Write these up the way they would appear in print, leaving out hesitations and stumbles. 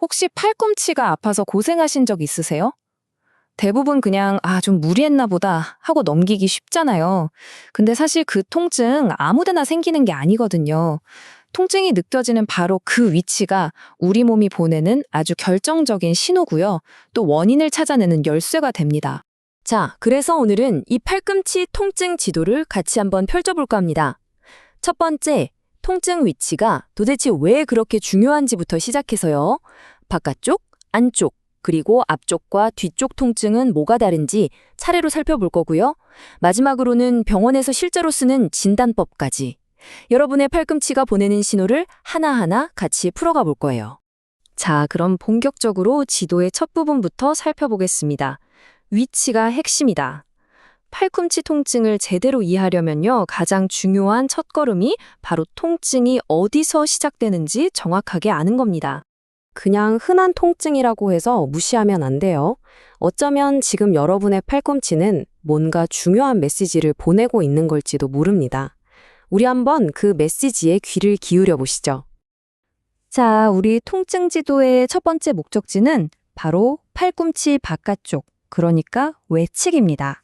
혹시 팔꿈치가 아파서 고생하신 적 있으세요? 대부분 그냥 좀 무리했나 보다 하고 넘기기 쉽잖아요. 근데 사실 그 통증 아무 데나 생기는 게 아니거든요. 통증이 느껴지는 바로 그 위치가 우리 몸이 보내는 아주 결정적인 신호고요. 또 원인을 찾아내는 열쇠가 됩니다. 자, 그래서 오늘은 이 팔꿈치 통증 지도를 같이 한번 펼쳐볼까 합니다. 첫 번째, 통증 위치가 도대체 왜 그렇게 중요한지부터 시작해서요. 바깥쪽, 안쪽, 그리고 앞쪽과 뒤쪽 통증은 뭐가 다른지 차례로 살펴볼 거고요. 마지막으로는 병원에서 실제로 쓰는 진단법까지. 여러분의 팔꿈치가 보내는 신호를 하나하나 같이 풀어가 볼 거예요. 자, 그럼 본격적으로 지도의 첫 부분부터 살펴보겠습니다. 위치가 핵심이다. 팔꿈치 통증을 제대로 이해하려면요, 가장 중요한 첫걸음이 바로 통증이 어디서 시작되는지 정확하게 아는 겁니다. 그냥 흔한 통증이라고 해서 무시하면 안 돼요. 어쩌면 지금 여러분의 팔꿈치는 뭔가 중요한 메시지를 보내고 있는 걸지도 모릅니다. 우리 한번 그 메시지에 귀를 기울여 보시죠. 자, 우리 통증 지도의 첫 번째 목적지는 바로 팔꿈치 바깥쪽, 그러니까 외측입니다.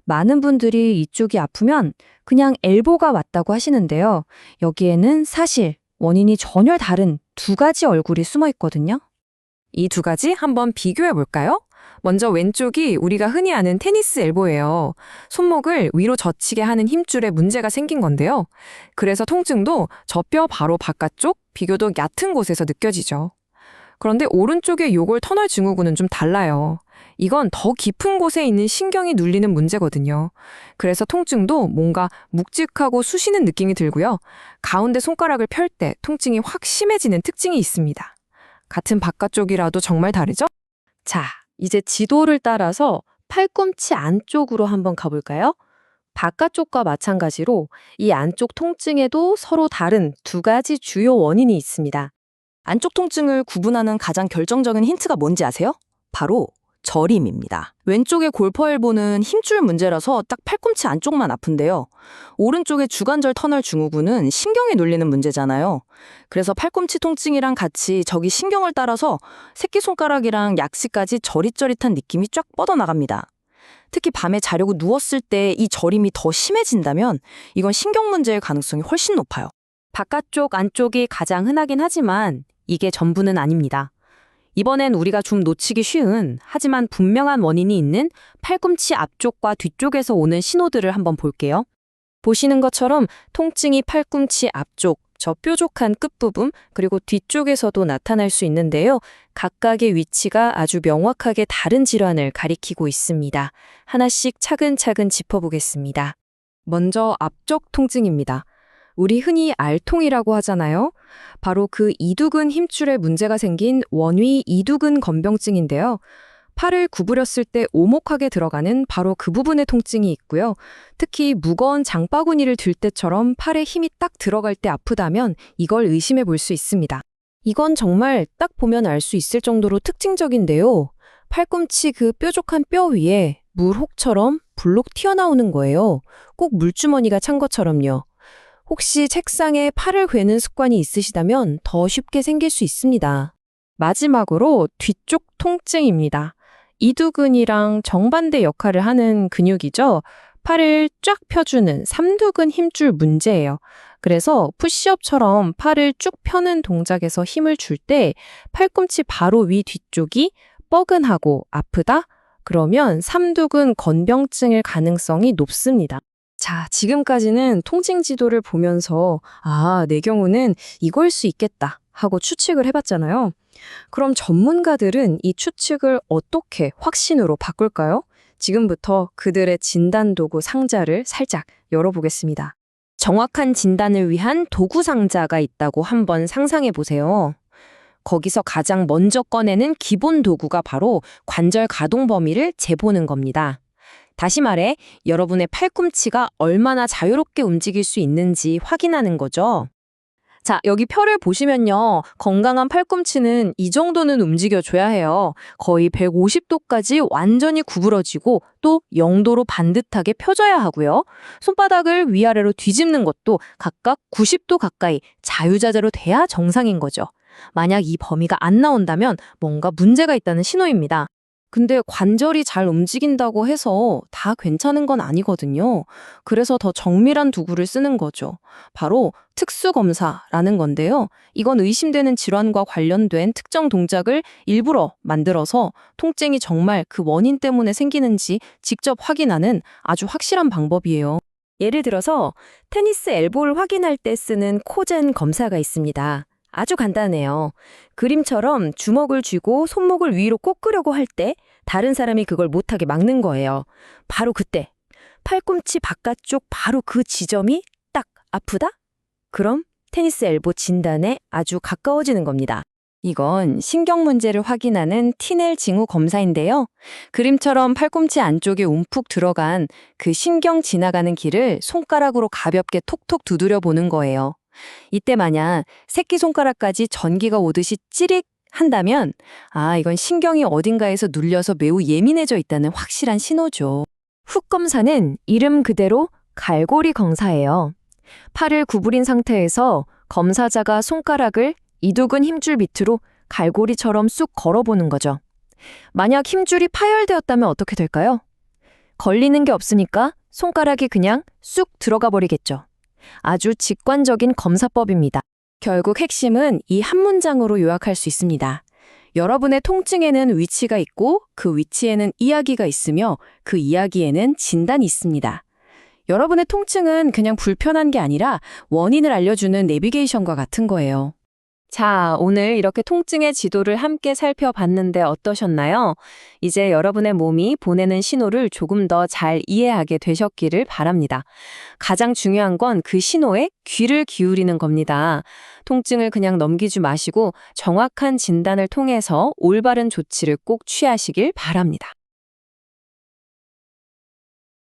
많은 분들이 이쪽이 아프면 그냥 엘보가 왔다고 하시는데요. 여기에는 사실 원인이 전혀 다른 두 가지 얼굴이 숨어 있거든요. 이 두 가지 한번 비교해 볼까요? 먼저 왼쪽이 우리가 흔히 아는 테니스 엘보예요. 손목을 위로 젖히게 하는 힘줄에 문제가 생긴 건데요. 그래서 통증도 저 뼈 바로 바깥쪽, 비교적 얕은 곳에서 느껴지죠. 그런데 오른쪽의 요골 터널 증후군은 좀 달라요. 이건 더 깊은 곳에 있는 신경이 눌리는 문제거든요. 그래서 통증도 뭔가 묵직하고 쑤시는 느낌이 들고요. 가운데 손가락을 펼 때 통증이 확 심해지는 특징이 있습니다. 같은 바깥쪽이라도 정말 다르죠? 자, 이제 지도를 따라서 팔꿈치 안쪽으로 한번 가볼까요? 바깥쪽과 마찬가지로 이 안쪽 통증에도 서로 다른 두 가지 주요 원인이 있습니다. 안쪽 통증을 구분하는 가장 결정적인 힌트가 뭔지 아세요? 바로 저림입니다. 왼쪽의 골퍼 엘보는 힘줄 문제라서 딱 팔꿈치 안쪽만 아픈데요. 오른쪽의 주관절 터널 증후군은 신경이 눌리는 문제잖아요. 그래서 팔꿈치 통증이랑 같이 저기 신경을 따라서 새끼손가락이랑 약지까지 저릿저릿한 느낌이 쫙 뻗어나갑니다. 특히 밤에 자려고 누웠을 때 이 저림이 더 심해진다면 이건 신경 문제일 가능성이 훨씬 높아요. 바깥쪽, 안쪽이 가장 흔하긴 하지만 이게 전부는 아닙니다. 이번엔 우리가 좀 놓치기 쉬운 하지만 분명한 원인이 있는 팔꿈치 앞쪽과 뒤쪽에서 오는 신호들을 한번 볼게요. 보시는 것처럼 통증이 팔꿈치 앞쪽, 저 뾰족한 끝부분, 그리고 뒤쪽에서도 나타날 수 있는데요. 각각의 위치가 아주 명확하게 다른 질환을 가리키고 있습니다. 하나씩 차근차근 짚어보겠습니다. 먼저 앞쪽 통증입니다. 우리 흔히 알통이라고 하잖아요. 바로 그 이두근 힘줄에 문제가 생긴 원위 이두근 건병증인데요. 팔을 구부렸을 때 오목하게 들어가는 바로 그 부분에 통증이 있고요. 특히 무거운 장바구니를 들 때처럼 팔에 힘이 딱 들어갈 때 아프다면 이걸 의심해 볼 수 있습니다. 이건 정말 딱 보면 알 수 있을 정도로 특징적인데요. 팔꿈치 그 뾰족한 뼈 위에 물혹처럼 불록 튀어나오는 거예요. 꼭 물주머니가 찬 것처럼요. 혹시 책상에 팔을 괴는 습관이 있으시다면 더 쉽게 생길 수 있습니다. 마지막으로 뒤쪽 통증입니다. 이두근이랑 정반대 역할을 하는 근육이죠. 팔을 쫙 펴주는 삼두근 힘줄 문제예요. 그래서 푸시업처럼 팔을 쭉 펴는 동작에서 힘을 줄 때 팔꿈치 바로 위 뒤쪽이 뻐근하고 아프다? 그러면 삼두근 건병증일 가능성이 높습니다. 자, 지금까지는 통증 지도를 보면서 내 경우는 이걸 수 있겠다 하고 추측을 해봤잖아요. 그럼 전문가들은 이 추측을 어떻게 확신으로 바꿀까요? 지금부터 그들의 진단 도구 상자를 살짝 열어보겠습니다. 정확한 진단을 위한 도구 상자가 있다고 한번 상상해 보세요. 거기서 가장 먼저 꺼내는 기본 도구가 바로 관절 가동 범위를 재보는 겁니다. 다시 말해, 여러분의 팔꿈치가 얼마나 자유롭게 움직일 수 있는지 확인하는 거죠. 자, 여기 표를 보시면요. 건강한 팔꿈치는 이 정도는 움직여줘야 해요. 거의 150도까지 완전히 구부러지고 또 0도로 반듯하게 펴져야 하고요. 손바닥을 위아래로 뒤집는 것도 각각 90도 가까이 자유자재로 돼야 정상인 거죠. 만약 이 범위가 안 나온다면 뭔가 문제가 있다는 신호입니다. 근데 관절이 잘 움직인다고 해서 다 괜찮은 건 아니거든요. 그래서 더 정밀한 도구를 쓰는 거죠. 바로 특수검사라는 건데요. 이건 의심되는 질환과 관련된 특정 동작을 일부러 만들어서 통증이 정말 그 원인 때문에 생기는지 직접 확인하는 아주 확실한 방법이에요. 예를 들어서 테니스 엘보를 확인할 때 쓰는 코젠 검사가 있습니다. 아주 간단해요. 그림처럼 주먹을 쥐고 손목을 위로 꺾으려고 할 때 다른 사람이 그걸 못하게 막는 거예요. 바로 그때 팔꿈치 바깥쪽 바로 그 지점이 딱 아프다? 그럼 테니스 엘보 진단에 아주 가까워지는 겁니다. 이건 신경 문제를 확인하는 티넬 징후 검사인데요. 그림처럼 팔꿈치 안쪽에 움푹 들어간 그 신경 지나가는 길을 손가락으로 가볍게 톡톡 두드려 보는 거예요. 이때 만약 새끼손가락까지 전기가 오듯이 찌릭 한다면 이건 신경이 어딘가에서 눌려서 매우 예민해져 있다는 확실한 신호죠. 훅 검사는 이름 그대로 갈고리 검사예요. 팔을 구부린 상태에서 검사자가 손가락을 이두근 힘줄 밑으로 갈고리처럼 쑥 걸어보는 거죠. 만약 힘줄이 파열되었다면 어떻게 될까요? 걸리는 게 없으니까 손가락이 그냥 쑥 들어가 버리겠죠. 아주 직관적인 검사법입니다. 결국 핵심은 이 한 문장으로 요약할 수 있습니다. 여러분의 통증에는 위치가 있고 그 위치에는 이야기가 있으며 그 이야기에는 진단이 있습니다. 여러분의 통증은 그냥 불편한 게 아니라 원인을 알려주는 내비게이션과 같은 거예요. 자, 오늘 이렇게 통증의 지도를 함께 살펴봤는데 어떠셨나요? 이제 여러분의 몸이 보내는 신호를 조금 더 잘 이해하게 되셨기를 바랍니다. 가장 중요한 건 그 신호에 귀를 기울이는 겁니다. 통증을 그냥 넘기지 마시고 정확한 진단을 통해서 올바른 조치를 꼭 취하시길 바랍니다.